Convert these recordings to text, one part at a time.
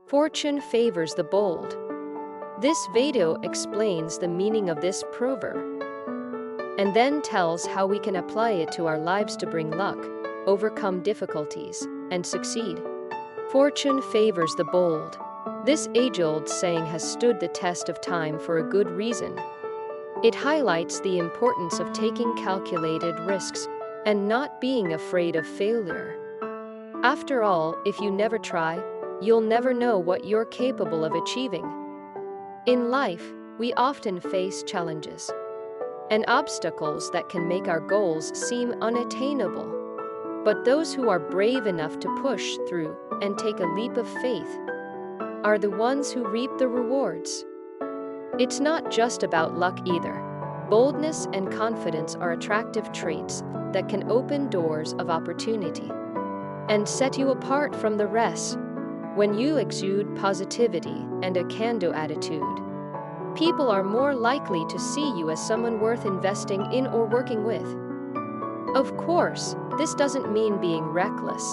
Fortune favors the bold. This video explains the meaning of this proverb and then tells how we can apply it to our lives to bring luck, overcome difficulties, and succeed. Fortune favors the bold. This age-old saying has stood the test of time for a good reason. It highlights the importance of taking calculated risks and not being afraid of failure. After all, if you never try, you'll never know what you're capable of achieving. In life, we often face challenges and obstacles that can make our goals seem unattainable. But those who are brave enough to push through and take a leap of faith are the ones who reap the rewards. It's not just about luck either. Boldness and confidence are attractive traits that can open doors of opportunity and set you apart from the rest. When you exude positivity and a can-do attitude, people are more likely to see you as someone worth investing in or working with. Of course, this doesn't mean being reckless.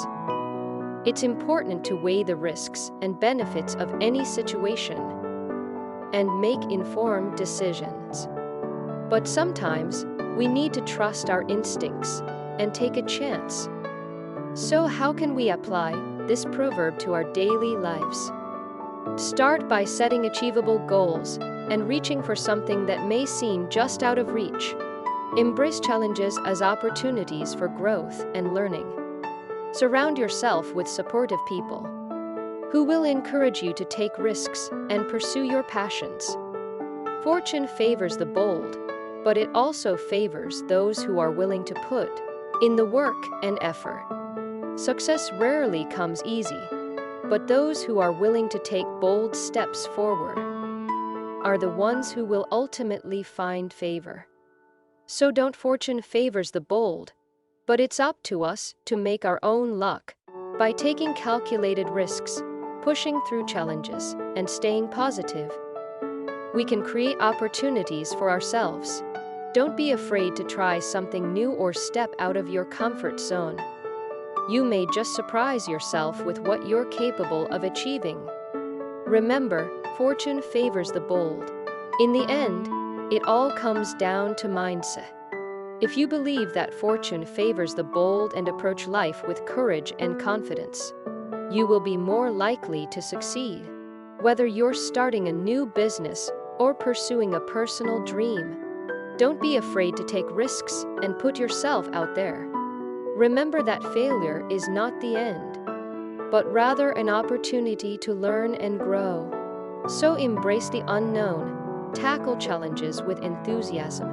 It's important to weigh the risks and benefits of any situation and make informed decisions. But sometimes, we need to trust our instincts and take a chance. So how can we apply this proverb to our daily lives? Start by setting achievable goals and reaching for something that may seem just out of reach. Embrace challenges as opportunities for growth and learning. Surround yourself with supportive people who will encourage you to take risks and pursue your passions. Fortune favors the bold, but it also favors those who are willing to put in the work and effort. Success rarely comes easy, but those who are willing to take bold steps forward are the ones who will ultimately find favor. So don't fortune favors the bold, but it's up to us to make our own luck by taking calculated risks, pushing through challenges, and staying positive. We can create opportunities for ourselves. Don't be afraid to try something new or step out of your comfort zone. You may just surprise yourself with what you're capable of achieving. Remember, fortune favors the bold. In the end, it all comes down to mindset. If you believe that fortune favors the bold and approach life with courage and confidence, you will be more likely to succeed. Whether you're starting a new business or pursuing a personal dream, don't be afraid to take risks and put yourself out there. Remember that failure is not the end, but rather an opportunity to learn and grow. So embrace the unknown, tackle challenges with enthusiasm,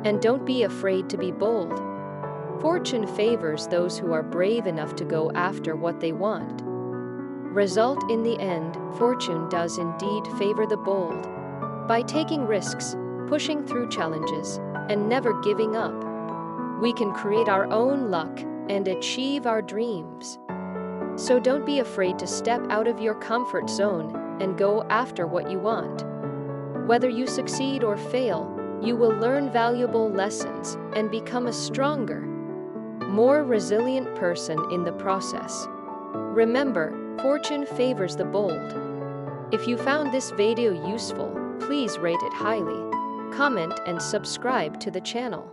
and don't be afraid to be bold. Fortune favors those who are brave enough to go after what they want. Result in the end, fortune does indeed favor the bold. By taking risks, pushing through challenges, and never giving up, we can create our own luck and achieve our dreams. So don't be afraid to step out of your comfort zone and go after what you want. Whether you succeed or fail, you will learn valuable lessons and become a stronger, more resilient person in the process. Remember, fortune favors the bold. If you found this video useful, please rate it highly, comment and subscribe to the channel.